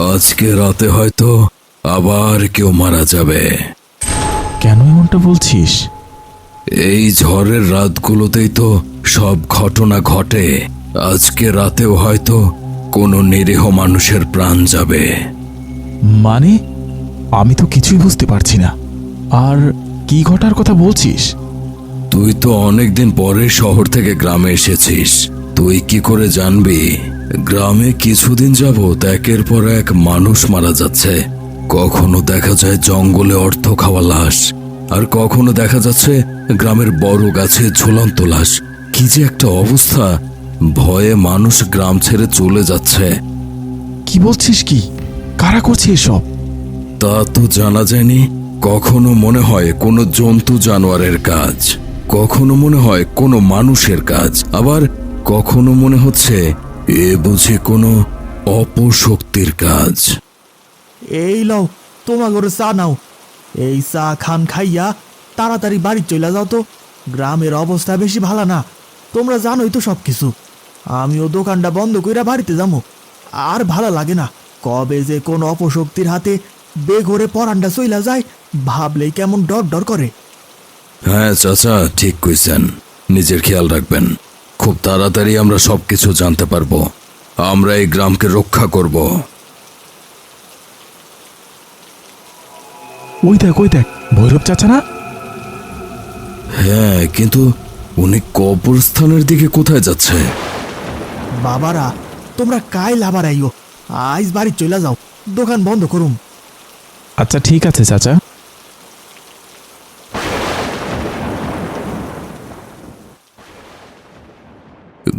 আজকে রাতে হয়তো আবার কেউ মারা যাবে। কেন এমনটা বলছিস? এই ঝড়ের রাতগুলোতেই তো সব ঘটনা ঘটে। আজকে রাতেও হয়তো কোনো নিরীহ মানুষের প্রাণ যাবে। মানে আমি তো কিছুই বুঝতে পারছি না। আর কি ঘটার কথা বলছিস? তুই তো অনেকদিন পরে শহর থেকে গ্রামে এসেছিস, তুই কি করে জানবি? গ্রামে কিছুদিন যাবৎ একের পর এক মানুষ মারা যাচ্ছে। কখনো দেখা যায় জঙ্গলে অর্থ খাওয়া লাশ, আর কখনো দেখা যাচ্ছে গ্রামের বড় গাছে ঝুলন্ত লাশ। কি যে একটা অবস্থা! ভয়ে মানুষ গ্রাম ছেড়ে চলে যাচ্ছে। কি বলছিস? কি কারা করছে এসব? তা তো জানা যায়নি। কখনো মনে হয় কোনো জন্তু জানোয়ারের কাজ, কখনো মনে হয় কোনো মানুষের কাজ, আবার কখনো মনে হচ্ছে এ বুঝি কোনো অপশক্তির কাজ। এই লও, তোমার ঘরে চা নাও। এই চা খান খাইয়া তাড়াতাড়ি বাড়ি চলে যাও তো। গ্রামের অবস্থা বেশি ভালো না, তোমরা জানোই তো সব কিছু। আমিও দোকানটা বন্ধ কইরা বাড়িতে যাবো। আর ভালো লাগে না, কবে যে কোন অপশক্তির হাতে বেঘরে পরানটা চইলা যায় ভাবলেই কেমন ডর ডর করে। হ্যাঁ চাচা, ঠিক কইছেন। নিজের খেয়াল রাখবেন। খুব তাড়াতাড়ি আমরা সবকিছু জানতে পারবো। আমরা এই গ্রামকে রক্ষা করব। ওই দেখ ভৈরব চাচা না? হ্যাঁ, কিন্তু উনি কবরস্থানের দিকে কোথায় যাচ্ছে? বাবারা, তোমরা কাইল আবার আইও। আজ বাড়ি চলে যাও, দোকান বন্ধ করুম। আচ্ছা ঠিক আছে চাচা।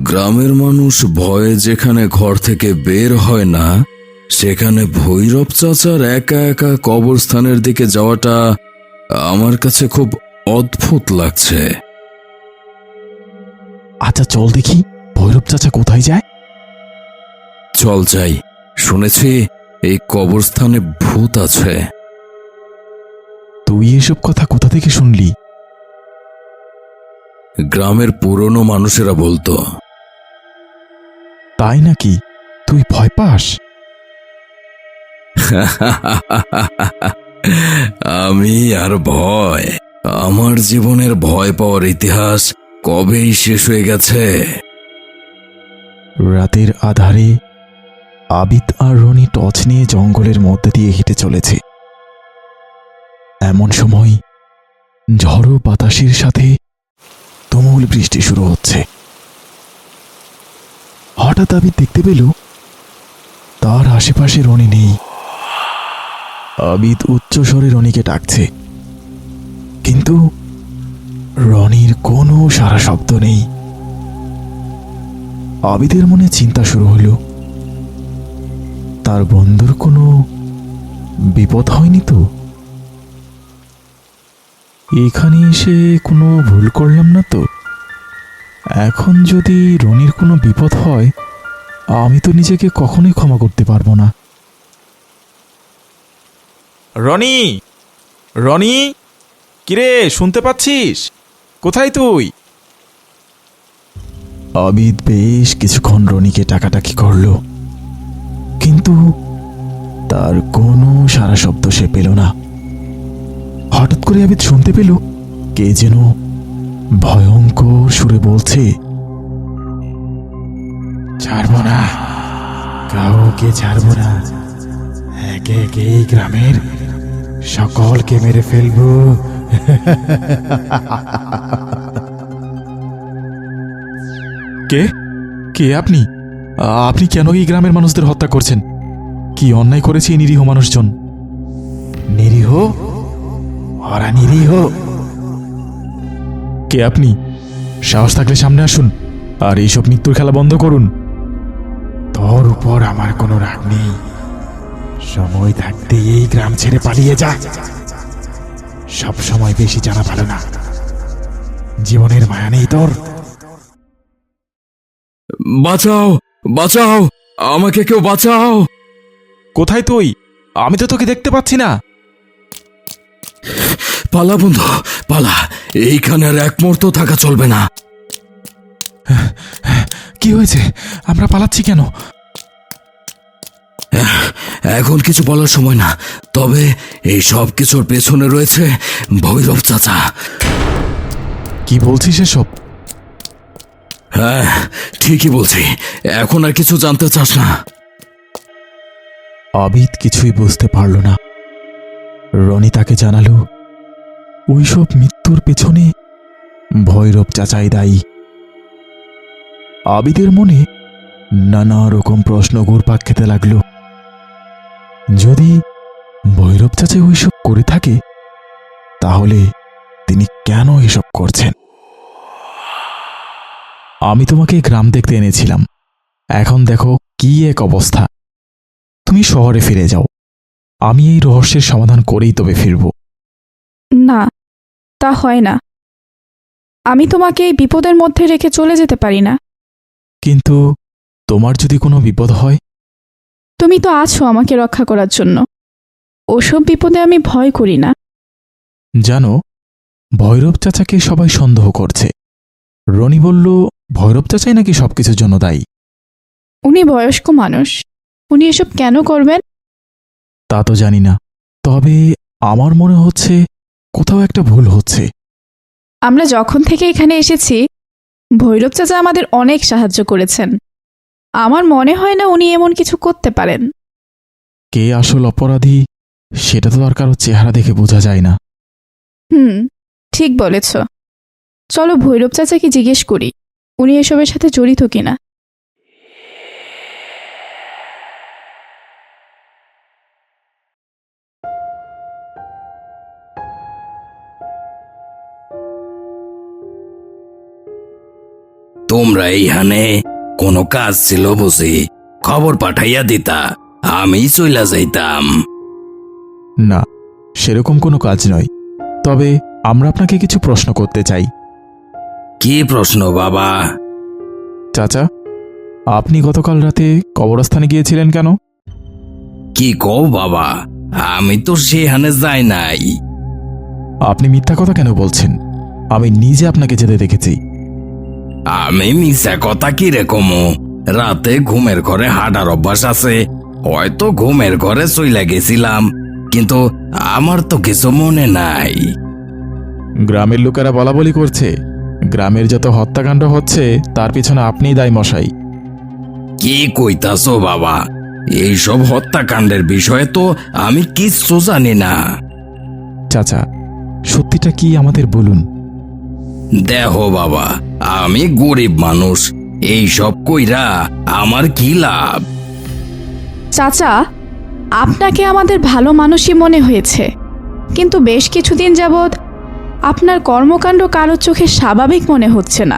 গ্রামের মানুষ ভয়ে যেখানে ঘর থেকে বের হয় না, সেখানে ভৈরব চাচার একা একা কবরস্থানের দিকে যাওয়াটা আমার কাছে খুব অদ্ভুত লাগছে। আচ্ছা চল দেখি ভৈরব চাচা কোথায় যায়। চল যাই। শুনেছি এই কবরস্থানে ভূত আছে। তুই এসব কথা কোথা থেকে শুনলি? গ্রামের পুরনো মানুষেরা বলতো। তাই নাকি? তুই ভয় পাস? আমি আর ভয়? আমার জীবনের ভয় পাওয়ার ইতিহাস কবেই শেষ হয়ে গেছে। রাতের আধারে আবিদ আর রনি টর্চ নিয়ে জঙ্গলের মধ্যে দিয়ে হেঁটে চলেছে। এমন সময় ঝড়ো বাতাসের সাথে তুমুল বৃষ্টি শুরু হচ্ছে। হঠাৎ আবিদ দেখতে পেল তার আশেপাশে রনি নেই। আবিদ উচ্চস্বরে রনিকে ডাকছে, কিন্তু রনির কোনো সাড়া শব্দ নেই। আবিদের মনে চিন্তা শুরু হলো, তার বন্ধুর কোনো বিপদ হয়নি তো? এখানে এসে কোনো ভুল করলাম না তো? এখন যদি রনির কোনো বিপদ হয়, আমি তো নিজেকে কখনোই ক্ষমা করতে পারবো না। রনি, রনি, কিরে শুনতে পাচ্ছিস? কোথায় তুই? আবিদ বেশ কিছুক্ষণ রনিকে টাকাটাকি করলো, কিন্তু তার কোনো সারা শব্দ সে পেল না। হঠাৎ করে আবিদ শুনতে পেল কে যেন ভয়ঙ্কর সুরে বলছে, ছাড়বো না, কাউকে ছাড়বো না, একে একে এই গ্রামের সকলকে মেরে ফেলবো। কে কে আপনি? আপনি কেন এই গ্রামের মানুষদের হত্যা করছেন? কি অন্যায় করেছে এই নিরীহ মানুষজন? নিরীহ? ওরা নিরীহ? কে আপনি? সাহস থাকলে সামনে আসুন আর এইসব মৃত্যুর খেলা বন্ধ করুন। তোর উপর আমার কোনো রাগ নেই, সময় থাকতে এই গ্রাম ছেড়ে পালিয়ে যা। সব সময় বেশি জানা ভালো না, জীবনের মায়া নেই তোর। বাঁচাও, বাঁচাও, আমাকে কেউ বাঁচাও। কোথায় তুই? আমি তো তোকে দেখতে পাচ্ছি না। পালা বন্ধু, পালা। এইখানে আর এক মুহূর্ত থাকা চলবে না। কি হয়েছে? আমরা পালাচ্ছি কেন? এখন কিছু বলার সময় না, তবে এই সব কিছুর পেছনে রয়েছে ভৈরব চাচা। কি বলছিস এসব? হ্যাঁ, ঠিকই বলছি। এখন আর কিছু জানতে চাস না? আবিদ কিছুই বুঝতে পারল না। রনি তাকে জানালো ওইসব মৃত্যুর পেছনে ভৈরব চাচাই দায়ী। আবিদের মনে নানা রকম প্রশ্ন ঘুরপাক খেতে লাগলো। যদি ভৈরব চাচা ওইসব করে থাকে, তাহলে তিনি কেন এসব করছেন? আমি তোমাকে গ্রাম দেখতে এনেছিলাম, এখন দেখো কি এক অবস্থা। তুমি শহরে ফিরে যাও, আমি এই রহস্যের সমাধান করেই তবে ফিরব। না, তা হয় না। আমি তোমাকে এই বিপদের মধ্যে রেখে চলে যেতে পারি না। কিন্তু তোমার যদি কোনো বিপদ হয়? তুমি তো আছো আমাকে রক্ষা করার জন্য। ওসব বিপদে আমি ভয় করি না। জানো, ভৈরব চাচাকে সবাই সন্দেহ করছে। রনি বলল ভৈরব চাচাই নাকি সবকিছুর জন্য দায়ী। উনি বয়স্ক মানুষ, উনি এসব কেন করবেন? তা তো জানি না, তবে আমার মনে হচ্ছে কোথাও একটা ভুল হচ্ছে। আমরা যখন থেকে এখানে এসেছি, ভৈরব চাচা আমাদের অনেক সাহায্য করেছেন। আমার মনে হয় না উনি এমন কিছু করতে পারেন। কে আসল অপরাধী সেটা তো আর কারো চেহারা দেখে বোঝা যায় না। ঠিক বলেছ। চলো ভৈরব চাচাকে জিজ্ঞেস করি উনি এসবের সাথে জড়িত কিনা। তোমরা এইখানে কোনো কাজ ছিল বুঝি? খবর পাঠাইয়া দিতা, আমি চইলা যাইতাম। না, সেরকম কোনো কাজ নয়, তবে আমরা আপনাকে কিছু প্রশ্ন করতে চাই। কি প্রশ্ন বাবা? চাচা, আপনি গতকাল রাতে কবরস্থানে গিয়েছিলেন কেন? কি কও বাবা, আমি তো সেখানে যাই নাই। আপনি মিথ্যা কথা কেন বলছেন? আমি নিজে আপনাকে যেতে দেখেছি। আমি মিছা কথা কি রে কমু? রাতে ঘুমের ঘরে হাঁটার অভ্যাস আছে, হয়তো ঘুমের ঘরে চইলা গেছিলাম, কিন্তু আমার তো কিছু মনে নাই। গ্রামের লোকেরা বলা বলি করছে গ্রামের যত হত্যাকাণ্ড হচ্ছে তার পিছনে আপনিই দায়ী মশাই। কি কইতাছো বাবা? এইসব হত্যাকাণ্ডের বিষয়ে তো আমি কিচ্ছু জানি না। চাচা, সত্যিটা কি আমাদের বলুন। দেখো বাবা, আমি গরিব মানুষ, এইসব কইরা আমার কি লাভ? চাচা, আপনাকে আমাদের ভালো মানুষই মনে হয়েছে, কিন্তু বেশ কিছুদিন যাবৎ আপনার কর্মকাণ্ড কারো চোখে স্বাভাবিক মনে হচ্ছে না।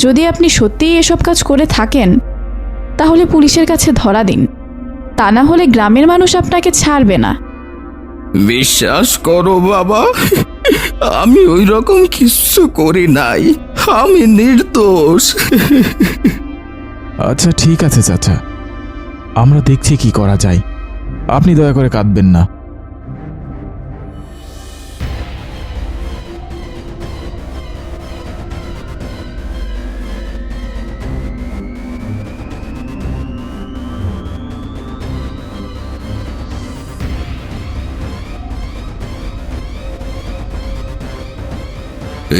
যদি আপনি সত্যিই এসব কাজ করে থাকেন, তাহলে পুলিশের কাছে ধরা দিন, তা না হলে গ্রামের মানুষ আপনাকে ছাড়বে না। বিশ্বাস করো বাবা, আমি ওই রকম কিছু করি নাই, আমি নির্দোষ। আচ্ছা ঠিক আছে চাচা, আমরা দেখছি কি করা যায়, আপনি দয়া করে কাঁদবেন না।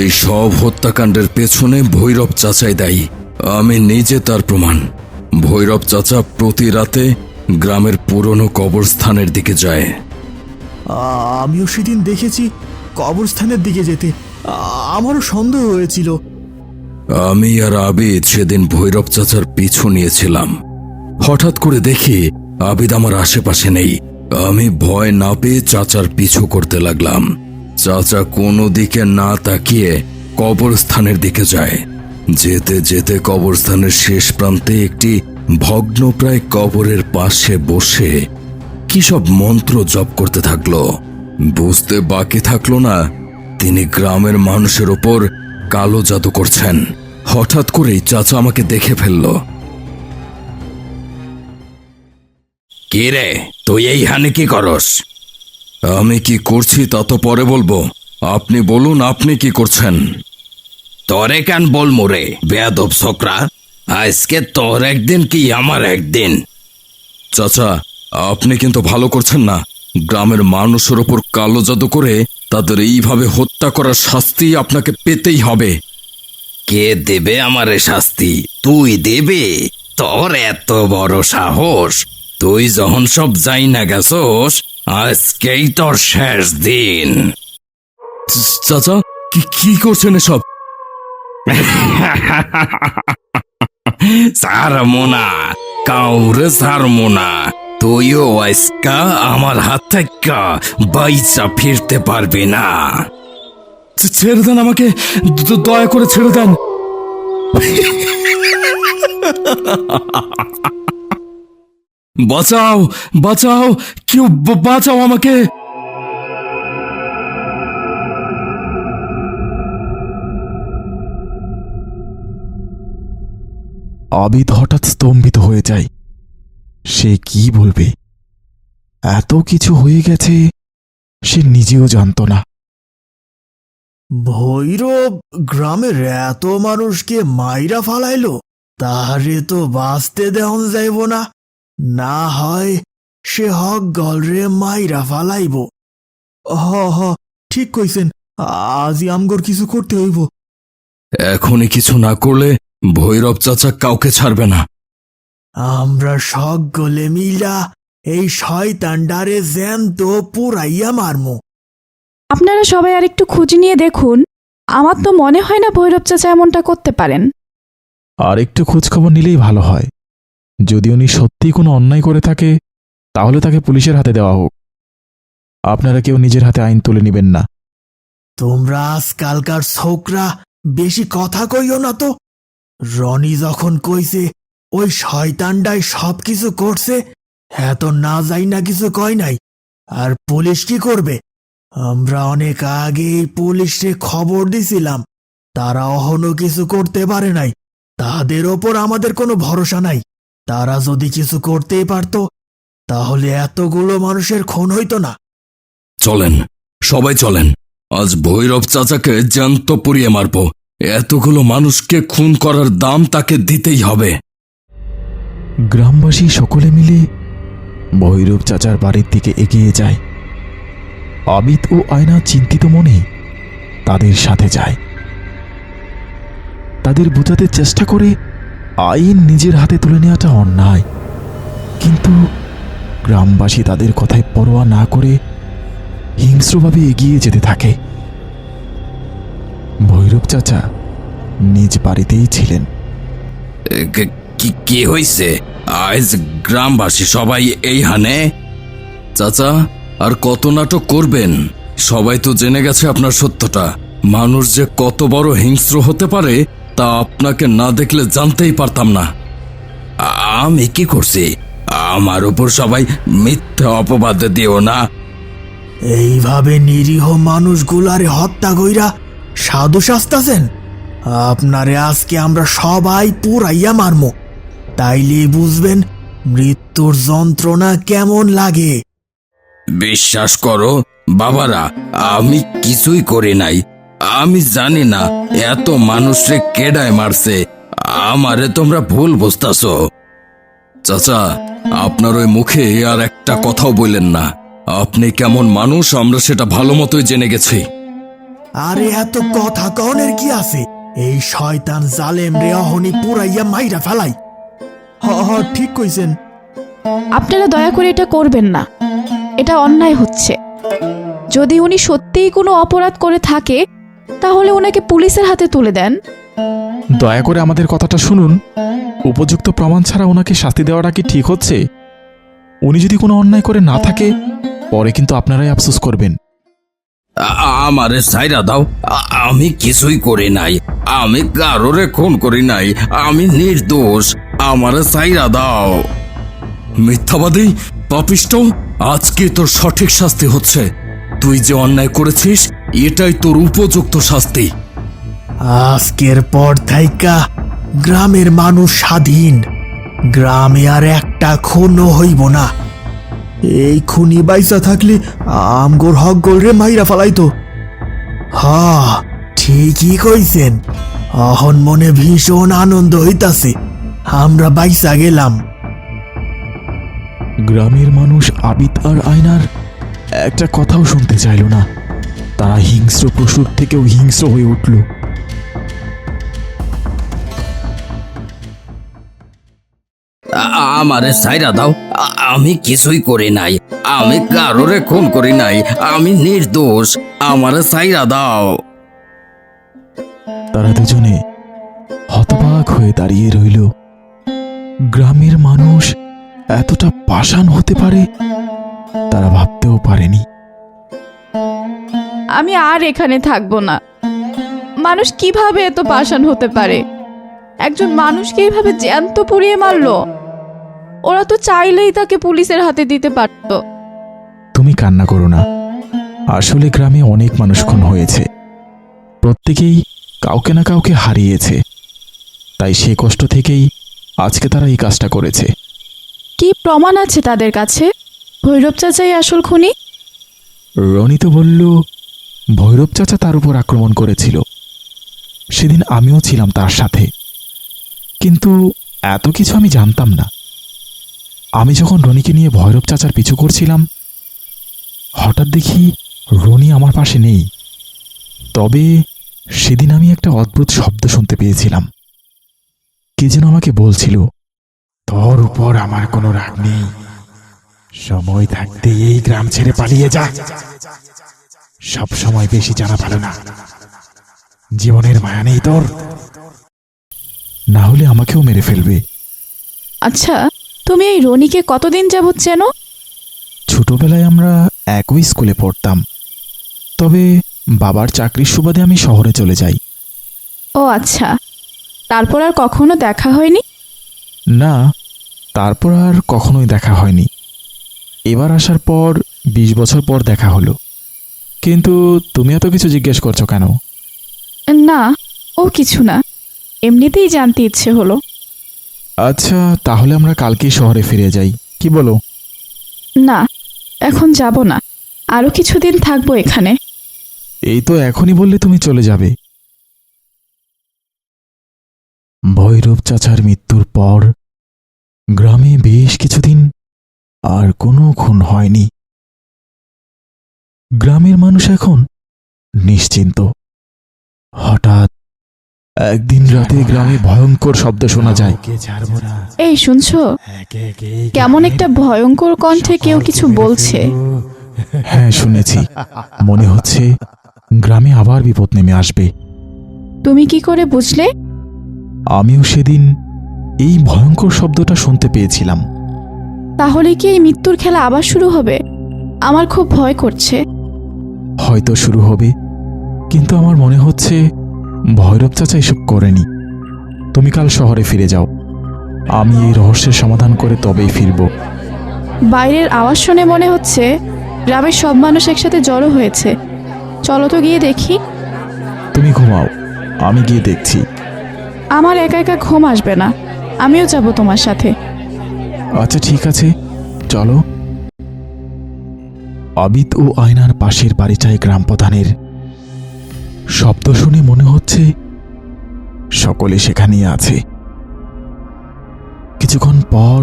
এই সব হত্যাকাণ্ডের পেছনে ভৈরব চাচাই দায়ী। আমি নিজে তার প্রমাণ। ভৈরব চাচা প্রতি রাতে গ্রামের পুরনো কবরস্থানের দিকে যায়। আমিও সেদিন দেখেছি কবরস্থানের দিকে যেতে। আমারও সন্দেহ হয়েছিল। আমি আর আবিদ সেদিন ভৈরব চাচার পিছু নিয়েছিলাম। হঠাৎ করে দেখি আবিদ আমার আশেপাশে নেই। আমি ভয় না পেয়ে চাচার পিছু করতে লাগলাম। চাচা কোনো দিকে না তাকিয়ে কবরস্থানের দিকে যায়। যেতে যেতে কবরস্থানের শেষ প্রান্তে একটি ভগ্নপ্রায় কবরের পাশে বসে কি সব মন্ত্র জপ করতে থাকলো। বুঝতে বাকি থাকলো না তিনি গ্রামের মানুষের ওপর কালো জাদু করছেন। হঠাৎ করেই চাচা আমাকে দেখে ফেলল। কে রে, তুই এইখানে কি করস? আমি কি করছি তা তো পরে বলবো, আপনি বলুন আপনি কি করছেন। তরে কেন বল মোরে বেয়াদব ছোকরা, আজকে তোর একদিন কি আমার একদিন। চাচা, আপনি কিন্তু ভালো করছেন না। গ্রামের মানুষের ওপর কালো জাদু করে তাদের এইভাবে হত্যা করার শাস্তি আপনাকে পেতেই হবে। কে দেবে আমারে শাস্তি? তুই দেবে? তোর এত বড় সাহস! তুই যখন সব যাই না গেছস, আজকেই তোর শেষ দিন। চাচা, কি করছেন এসব? সারমোনা, কাউরে সারমোনা। তুইও আজকা আমার হাত থেকে বাইচা ফিরতে পারবি না। ছেড়ে দেন আমাকে, দয়া করে ছেড়ে দেন। বাঁচাও, বাঁচাও, কেউ বাঁচাও আমাকে। আবিদ হঠাৎ স্তম্ভিত হয়ে যায়। সে কি বলবে? এত কিছু হয়ে গেছে, সে নিজেও জানত না। ভৈরব গ্রামের এত মানুষকে মাইরা ফালাইলো, তাহারে তো বাঁচতে দেওয়া যাইব না। না হয় সে হক গলরে মাইরা ফালাইব। হ হ, ঠিক কইছেন, আজই আমগর কিছু করতে হইব। এখনই কিছু না করলে ভৈরব চাচা কাউকে ছাড়বে না। আমরা সকলে মিলা এই শয়তানডারে জ্যান্ত পুরাইয়া মারমু। আপনারা সবাই আর একটু খোঁজ নিয়ে দেখুন। আমার তো মনে হয় না ভৈরব চাচা এমনটা করতে পারেন। আর একটু খোঁজখবর নিলেই ভালো হয়। যদি উনি সত্যিই কোনো অন্যায় করে থাকে, তাহলে তাকে পুলিশের হাতে দেওয়া হোক। আপনারা কেউ নিজের হাতে আইন তুলে নেবেন না। তোমরা আজকালকার ছোকরা বেশি কথা কইও না তো। রনি যখন কইছে ওই শয়তানটাই সব কিছু করছে, হ্যাঁ তো না যাই না কিছু কয় নাই। আর পুলিশ কি করবে? আমরা অনেক আগে পুলিশে খবর দিছিলাম, তারা অহনো কিছু করতে পারে নাই। তাদের ওপর আমাদের কোনো ভরসা নাই। তারা যদি কিছু করতেই পারত, তাহলে এতগুলো মানুষের খুন হইতো না। চলেন, সবাই চলেন। আজ ভৈরব চাচাকে জ্যান্ত পুড়িয়ে মারব। এতগুলো মানুষকে খুন করার দাম তাকে দিতেই হবে। গ্রামবাসী সকলে মিলে ভৈরব চাচার বাড়ির দিকে এগিয়ে যায়। আবিদ ও আয়না চিন্তিত মনে তাদের সাথে যায়। তাদের বোঝাতে চেষ্টা করে আইন নিজের হাতে তুলে নেওয়াটা অন্যায়, কিন্তু গ্রামবাসী তাদের কথায় পরোয়া না করে হিংস্রভাবে এগিয়ে যেতে থাকে। ভৈরব চাচা নিজ বাড়িতেই ছিলেন। কি হইছে? আজ গ্রামবাসী সবাই এই হানে? চাচা, আর কত নাটক করবেন? সবাই তো জেনে গেছে আপনার সত্যটা। মানুষ যে কত বড় হিংস্র হতে পারে তা আপনাকে না দেখলে জানতেই পারতাম না। আমি কি করছি? আমার উপর সবাই মিথ্যা অপবাদ দিও না। এইভাবে নিরীহ মানুষগুলারে হত্যা কইরা সাধু শাস্তাছেন? আপনারে আজকে আমরা সবাই পুরাইয়া মারমু, তাইলে বুঝবেন মৃত্যুর যন্ত্রণা কেমন লাগে। বিশ্বাস করো বাবারা, আমি কিছুই করি নাই। আমি জানি না এত মানুষে কেডায় মারছে। আমারে তোমরা ভুল বুঝতাছো। চাচা, আপনার ওই মুখে আর একটা কথাও বললেন না। আপনি কেমন মানুষ আমরা সেটা ভালো মতোই জেনে গেছি। আরে এত কথা কনের কি আছে? এই শয়তান জালেম রে অহনি পুরাইয়া মাইরা ফেলাই। হ হ, ঠিক কইছেন। আপনারা দয়া করে এটা করবেন না, এটা অন্যায় হচ্ছে। যদি উনি সত্যিই কোনো অপরাধ করে থাকে, তাহলে ওনাকে পুলিশের হাতে তুলে দেন। দয়া করে আমাদের কথাটা শুনুন। উপযুক্ত প্রমাণ ছাড়া ওনাকে শাস্তি দেওয়াটা কি ঠিক হচ্ছে? উনি যদি কোনো অন্যায় করে না থাকে, পরে কিন্তু আপনারাই আফসোস করবেন। আমারে ছাইরা দাও। আমি কিছুই করি নাই। আমি কারোরে খুন করি নাই। আমি নির্দোষ। আমারে ছাইরা দাও। মিথ্যাবাদী, পাপিষ্ঠ, আজকে তোর সঠিক শাস্তি হচ্ছে। তুই যে অন্যায় করেছিস এটাই তোর উপযুক্ত শাস্তি। আজকের পর থাইকা গ্রামের মানুষ স্বাধীন। গ্রামে আর একটা খুনও হইব না। এই খুনি বাইসা থাকলে আমগোর হক গোল রে মাইরা ফালাইতো। হ্যাঁ, ঠিকই কইছেন। অহন মনে ভীষণ আনন্দ হইতাছে। আমরা বাইসা গেলাম। গ্রামের মানুষ আবিদ আর আয়নার একটা কথাও শুনতে চাইল না। তারা হিংস্র পশুর থেকেও হিংস্র হয়ে উঠল। আমারে সাইরা দাও, আমি কিছুই করি নাই, আমি কারোরে খুন করি নাই, আমি নির্দোষ, আমারে সাইরা দাও। তারা দুজনে হতবাক হয়ে দাঁড়িয়ে রইল। গ্রামের মানুষ এতটা পাষাণ হতে পারে তারা ভাবতেও পারেনি। আমি আর এখানে থাকবো না। মানুষ কিভাবে এত পাষাণ হতে পারে? একজন মানুষকে এইভাবে জ্যান্ত পুড়িয়ে মারলো। ওরা তো চাইলেই তাকে পুলিশের হাতে দিতে পারত। তুমি কান্না করো না। আসলে গ্রামে অনেক মানুষ খুন হয়েছে, প্রত্যেকেই কাউকে না কাউকে হারিয়েছে। তাই সে কষ্ট থেকেই আজকে তারা এই কাজটা করেছে। কি প্রমাণ আছে তাদের কাছে? ভৈরব চাচাই আসল খুনি? রনি তো বলল ভৈরব চাচা তার উপর আক্রমণ করেছিল। সেদিন আমিও ছিলাম তার সাথে, কিন্তু এত কিছু আমি জানতাম না। আমি যখন রনিকে নিয়ে ভৈরব চাচার পিছু করছিলাম, হঠাৎ দেখি রনি আমার পাশে নেই। তবে সেদিন আমি একটা অদ্ভুত শব্দ শুনতে পেয়েছিলাম। কে যেন আমাকে বলছিল, তোর উপর আমার কোনো রাগ নেই, সময় থাকতে এই গ্রাম ছেড়ে পালিয়ে যা। সব সময় বেশি জানা ভালো না, জীবনের মায়া নেই তোর, না হলে আমাকেও মেরে ফেলবে। আচ্ছা, তুমি এই রনিকে কতদিন যাবৎ চেনো? ছোটবেলায় আমরা একই স্কুলে পড়তাম, তবে বাবার চাকরির সুবাদে আমি শহরে চলে যাই। ও আচ্ছা, তারপর আর কখনো দেখা হয়নি? না, তারপর আর কখনোই দেখা হয়নি। এবার আসার পর 20 বছর পর দেখা হলো। কিন্তু তুমি এত কিছু জিজ্ঞেস করছো কেন? না, ও কিছু না, এমনিতেই জানতে ইচ্ছে হলো। আচ্ছা, তাহলে আমরা কালকেই শহরে ফিরে যাই, কি বলো? না, এখন যাব না, আরো কিছুদিন থাকবো এখানে। এই তো এখনই বললে তুমি চলে যাবে। ভৈরব চাচার মৃত্যুর পর গ্রামে বেশ কিছুদিন আর কোনো খুন হয়নি। গ্রামের মানুষ এখন নিশ্চিন্ত। হঠাৎ একদিন রাতে গ্রামে ভয়ঙ্কর শব্দ শোনা যায়। এই শুনছো? কেমন একটা ভয়ঙ্কর কণ্ঠে কেউ কিছু বলছে। হ্যাঁ, শুনেছি। মনে হচ্ছে গ্রামে আবার বিপদ নেমে আসবে। তুমি কি করে বুঝলে? আমিও সেদিন এই ভয়ঙ্কর শব্দটা শুনতে পেয়েছিলাম। তাহলে কি এই মৃত্যুর খেলা আবার শুরু হবে? আমার খুব ভয় করছে। হয়তো শুরু হবে, কিন্তু আমার মনে হচ্ছে ভৈরব চাচা এসব করেনি। তুমি কাল শহরে ফিরে যাও, আমি এই রহস্যের সমাধান করে তবেই ফিরব। বাইরের আওয়াজ শুনে মনে হচ্ছে গ্রামের সব মানুষ একসাথে জড়ো হয়েছে। চলো তো গিয়ে দেখি। তুমি ঘুমাও, আমি গিয়ে দেখছি। আমার একা একা ঘুম আসবে না, আমিও যাব তোমার সাথে। আচ্ছা ঠিক আছে, চলো। আবিদ ও আয়নার পাশের বাড়িটায় গ্রাম প্রধানের। শব্দ শুনে মনে হচ্ছে সকলে সেখানেই আছে। কিছুক্ষণ পর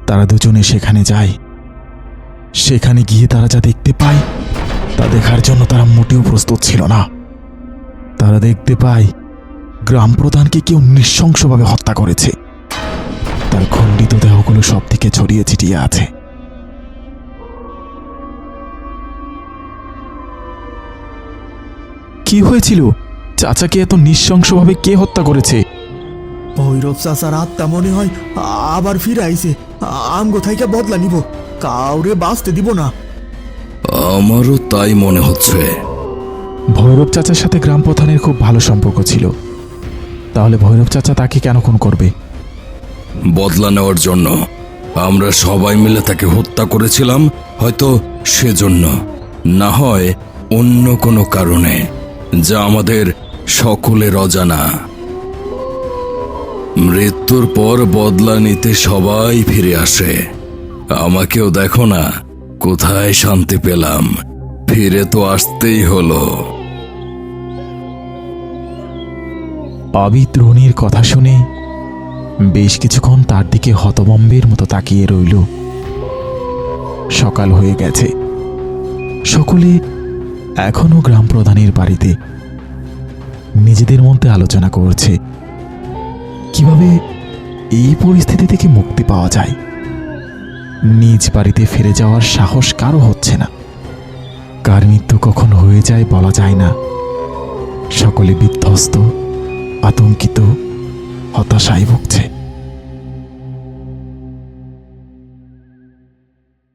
তারা দুজনে সেখানে যায়। সেখানে গিয়ে তারা যা দেখতে পায় তা দেখার জন্য তারা মোটেও প্রস্তুত ছিল না। তারা দেখতে পায় গ্রাম প্রধানকে কেউ নৃশংসভাবে হত্যা করেছে। তার খণ্ডিত দেহগুলো সব দিকে ছড়িয়ে ছিটিয়ে আছে। কি হয়েছিল? চাচাকে এত নৃশংসভাবে কে হত্যা করেছে? ভৈরব চাচার আত্মা মনে হয় আবার ফিরে আইছে। আমগো থাইকা বদলা নিব, কাউরে বাঁচতে দিব না। আমারও তাই মনে হচ্ছে। ভৈরব চাচার সাথে গ্রাম প্রধানের খুব ভালো সম্পর্ক ছিল, তাহলে ভৈরব চাচা তাকে কেন খুন করবে? বদলা নেওয়ার জন্য। আমরা সবাই মিলে তাকে হত্যা করেছিলাম, হয়তো সেজন্য, না হয় অন্য কোনো কারণে, যা আমাদের সকলের অজানা। মৃত্যুর পর বদলা নিতে সবাই ফিরে আসে। আমাকেও দেখো না, কোথায় শান্তি পেলাম, ফিরে তো আসতেই হলো। আবিদ রনির কথা শুনে বেশ কিছুক্ষণ তার দিকে হতভম্বের মতো তাকিয়ে রইল। সকাল হয়ে গেছে। সকলে এখনো গ্রাম প্রধানের বাড়িতে নিজেদের মধ্যে আলোচনা করছে কিভাবে এই পরিস্থিতি থেকে মুক্তি পাওয়া যায়। নিজ বাড়িতে ফিরে যাওয়ার সাহস কারো হচ্ছে না। কার মৃত্যু কখন হয়ে যায় বলা যায় না। সকলে বিধ্বস্ত, আতঙ্কিত, হতাশায় ভুগছে।